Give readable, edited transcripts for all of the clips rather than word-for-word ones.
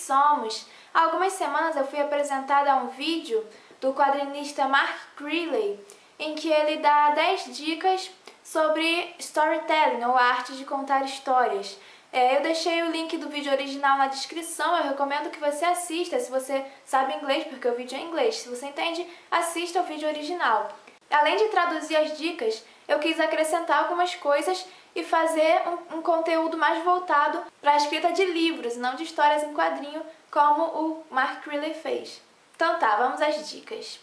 somos. Há algumas semanas eu fui apresentada a um vídeo do quadrinista Mark Greeley, em que ele dá 10 dicas sobre storytelling, ou a arte de contar histórias. Eu deixei o link do vídeo original na descrição, eu recomendo que você assista, se você sabe inglês, porque o vídeo é em inglês. Se você entende, assista o vídeo original. Além de traduzir as dicas, eu quis acrescentar algumas coisas e fazer um conteúdo mais voltado para a escrita de livros, não de histórias em quadrinho, como o Mark Greeley fez. Então tá, vamos às dicas.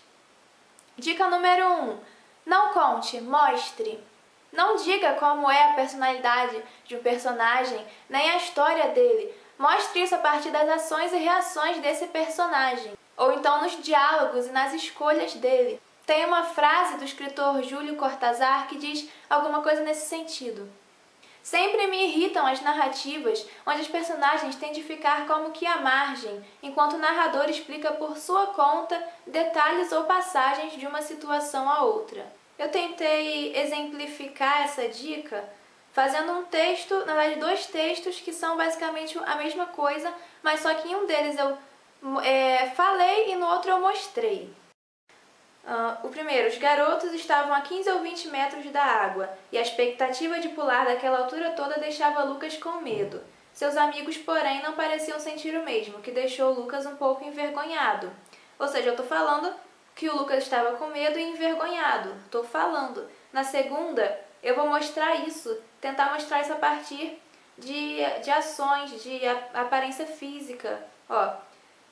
Dica número 1. Não conte, mostre. Não diga como é a personalidade de um personagem, nem a história dele. Mostre isso a partir das ações e reações desse personagem, ou então nos diálogos e nas escolhas dele. Tem uma frase do escritor Júlio Cortázar que diz alguma coisa nesse sentido. Sempre me irritam as narrativas onde os personagens têm de ficar como que à margem, enquanto o narrador explica por sua conta detalhes ou passagens de uma situação a outra. Eu tentei exemplificar essa dica fazendo um texto, na verdade 2 textos que são basicamente a mesma coisa, mas só que em um deles eu falei e no outro eu mostrei. O primeiro, os garotos estavam a 15 ou 20 metros da água, e a expectativa de pular daquela altura toda deixava Lucas com medo. Seus amigos, porém, não pareciam sentir o mesmo, o que deixou Lucas um pouco envergonhado. Ou seja, eu estou falando que o Lucas estava com medo e envergonhado. Estou falando. Na segunda, eu vou mostrar isso, tentar mostrar isso a partir de ações, de aparência física.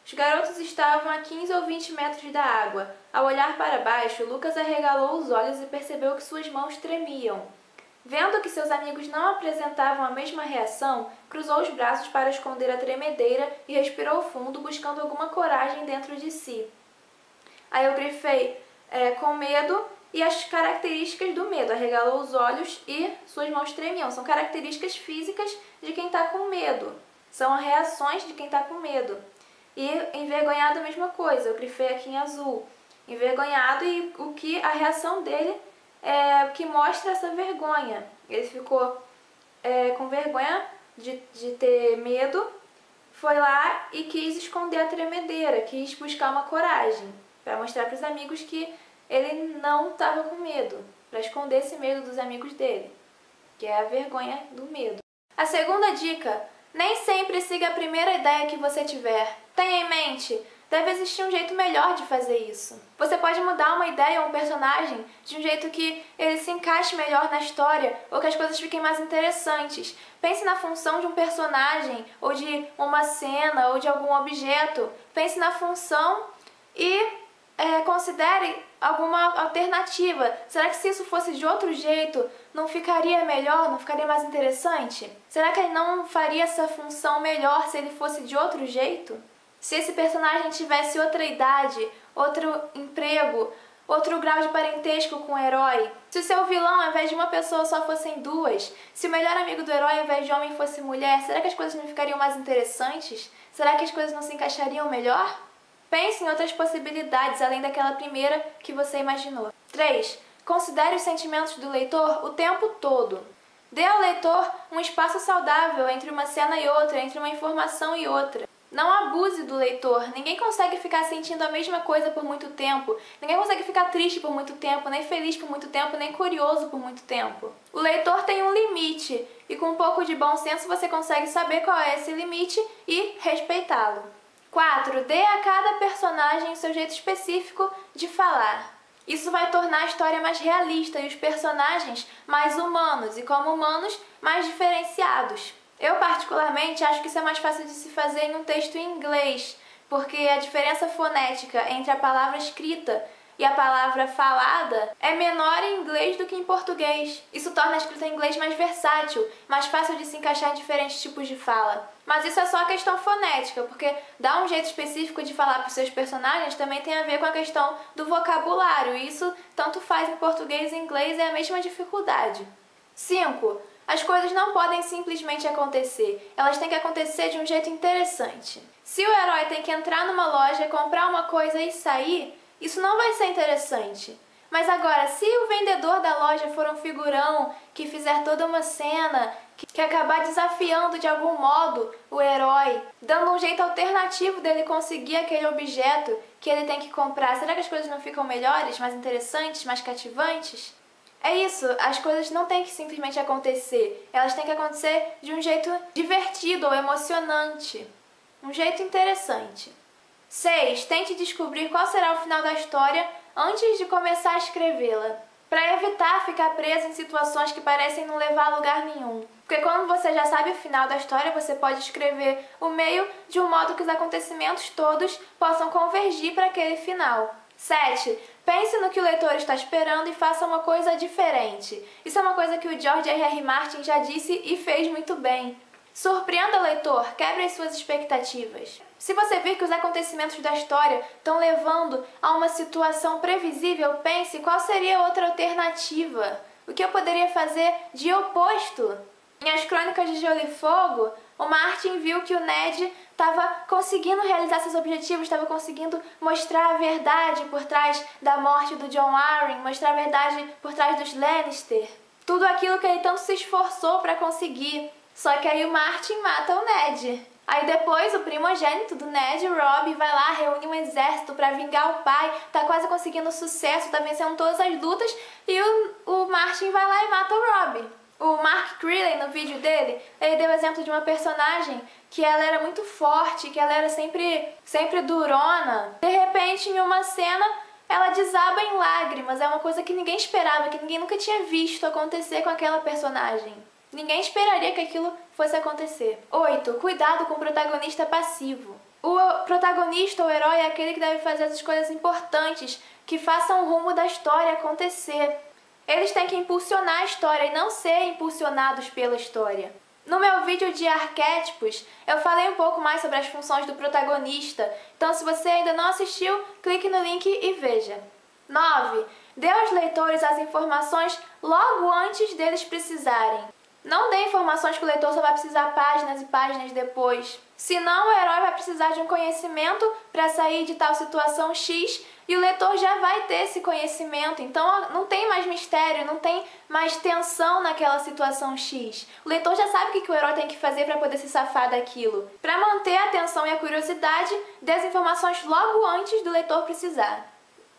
Os garotos estavam a 15 ou 20 metros da água. Ao olhar para baixo, Lucas arregalou os olhos e percebeu que suas mãos tremiam. Vendo que seus amigos não apresentavam a mesma reação, cruzou os braços para esconder a tremedeira e respirou fundo, buscando alguma coragem dentro de si. Aí eu grifei com medo e as características do medo. Arregalou os olhos e suas mãos tremiam. São características físicas de quem está com medo. São as reações de quem está com medo. E envergonhado a mesma coisa, eu grifei aqui em azul. Envergonhado e a reação dele é o que mostra essa vergonha. Ele ficou com vergonha de ter medo, foi lá e quis esconder a tremedeira, quis buscar uma coragem, para mostrar para os amigos que ele não estava com medo, para esconder esse medo dos amigos dele, que é a vergonha do medo. A segunda dica: nem sempre siga a primeira ideia que você tiver. Tenha em mente, deve existir um jeito melhor de fazer isso. Você pode mudar uma ideia ou um personagem de um jeito que ele se encaixe melhor na história ou que as coisas fiquem mais interessantes. Pense na função de um personagem ou de uma cena ou de algum objeto. Pense na função e considere alguma alternativa. Será que se isso fosse de outro jeito, não ficaria melhor, não ficaria mais interessante? Será que ele não faria essa função melhor se ele fosse de outro jeito? Se esse personagem tivesse outra idade, outro emprego, outro grau de parentesco com o herói? Se o seu vilão, ao invés de uma pessoa, só fossem 2? Se o melhor amigo do herói, ao invés de homem, fosse mulher? Será que as coisas não ficariam mais interessantes? Será que as coisas não se encaixariam melhor? Pense em outras possibilidades, além daquela primeira que você imaginou. 3. Considere os sentimentos do leitor o tempo todo. Dê ao leitor um espaço saudável entre uma cena e outra, entre uma informação e outra. Não abuse do leitor. Ninguém consegue ficar sentindo a mesma coisa por muito tempo. Ninguém consegue ficar triste por muito tempo, nem feliz por muito tempo, nem curioso por muito tempo. O leitor tem um limite, e com um pouco de bom senso você consegue saber qual é esse limite e respeitá-lo. 4. Dê a cada personagem o seu jeito específico de falar. Isso vai tornar a história mais realista e os personagens mais humanos e, como humanos, mais diferenciados. Eu, particularmente, acho que isso é mais fácil de se fazer em um texto em inglês, porque a diferença fonética entre a palavra escrita e a palavra falada é menor em inglês do que em português. Isso torna a escrita em inglês mais versátil, mais fácil de se encaixar em diferentes tipos de fala. Mas isso é só a questão fonética, porque dar um jeito específico de falar para os seus personagens também tem a ver com a questão do vocabulário, e isso tanto faz em português e em inglês, é a mesma dificuldade. 5. As coisas não podem simplesmente acontecer, elas têm que acontecer de um jeito interessante. Se o herói tem que entrar numa loja, comprar uma coisa e sair, isso não vai ser interessante. Mas agora, se o vendedor da loja for um figurão que fizer toda uma cena, que acabar desafiando de algum modo o herói, dando um jeito alternativo dele conseguir aquele objeto que ele tem que comprar, será que as coisas não ficam melhores, mais interessantes, mais cativantes? É isso, as coisas não têm que simplesmente acontecer, elas têm que acontecer de um jeito divertido ou emocionante, um jeito interessante. 6. Tente descobrir qual será o final da história antes de começar a escrevê-la, para evitar ficar preso em situações que parecem não levar a lugar nenhum. Porque quando você já sabe o final da história, você pode escrever o meio de um modo que os acontecimentos todos possam convergir para aquele final. 7. Pense no que o leitor está esperando e faça uma coisa diferente. Isso é uma coisa que o George R.R. Martin já disse e fez muito bem. Surpreenda o leitor, quebre as suas expectativas. Se você vir que os acontecimentos da história estão levando a uma situação previsível, pense qual seria outra alternativa. O que eu poderia fazer de oposto? Em As Crônicas de Gelo e Fogo, o Martin viu que o Ned estava conseguindo realizar seus objetivos, estava conseguindo mostrar a verdade por trás da morte do Jon Arryn, mostrar a verdade por trás dos Lannister. Tudo aquilo que ele tanto se esforçou para conseguir. Só que aí o Martin mata o Ned. Aí depois o primogênito do Ned, Robb, vai lá, reúne um exército para vingar o pai, tá quase conseguindo sucesso, tá vencendo todas as lutas, e o Martin vai lá e mata o Robb. O Mark Crilley, no vídeo dele, ele deu o exemplo de uma personagem que ela era muito forte, que ela era sempre durona. De repente, em uma cena, ela desaba em lágrimas. É uma coisa que ninguém esperava, que ninguém nunca tinha visto acontecer com aquela personagem. Ninguém esperaria que aquilo fosse acontecer. 8. Cuidado com o protagonista passivo. O protagonista, o herói, é aquele que deve fazer as escolhas importantes, que façam o rumo da história acontecer. Eles têm que impulsionar a história e não ser impulsionados pela história. No meu vídeo de arquétipos, eu falei um pouco mais sobre as funções do protagonista, então se você ainda não assistiu, clique no link e veja. 9. Dê aos leitores as informações logo antes deles precisarem. Não dê informações que o leitor só vai precisar páginas e páginas depois. Senão o herói vai precisar de um conhecimento para sair de tal situação X e o leitor já vai ter esse conhecimento. Então não tem mais mistério, não tem mais tensão naquela situação X. O leitor já sabe o que o herói tem que fazer para poder se safar daquilo. Para manter a atenção e a curiosidade, dê as informações logo antes do leitor precisar.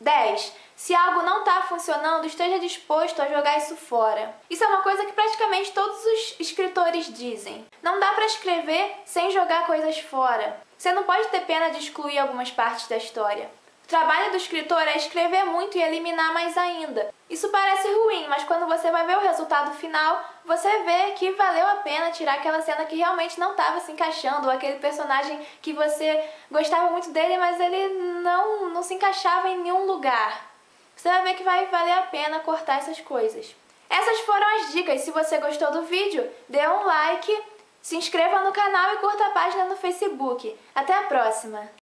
10. Se algo não está funcionando, esteja disposto a jogar isso fora. Isso é uma coisa que praticamente todos os escritores dizem. Não dá para escrever sem jogar coisas fora. Você não pode ter pena de excluir algumas partes da história. O trabalho do escritor é escrever muito e eliminar mais ainda. Isso parece ruim, mas quando você vai ver o resultado final, você vê que valeu a pena tirar aquela cena que realmente não estava se encaixando, ou aquele personagem que você gostava muito dele, mas ele não se encaixava em nenhum lugar. Você vai ver que vai valer a pena cortar essas coisas. Essas foram as dicas. Se você gostou do vídeo, dê um like, se inscreva no canal e curta a página no Facebook. Até a próxima!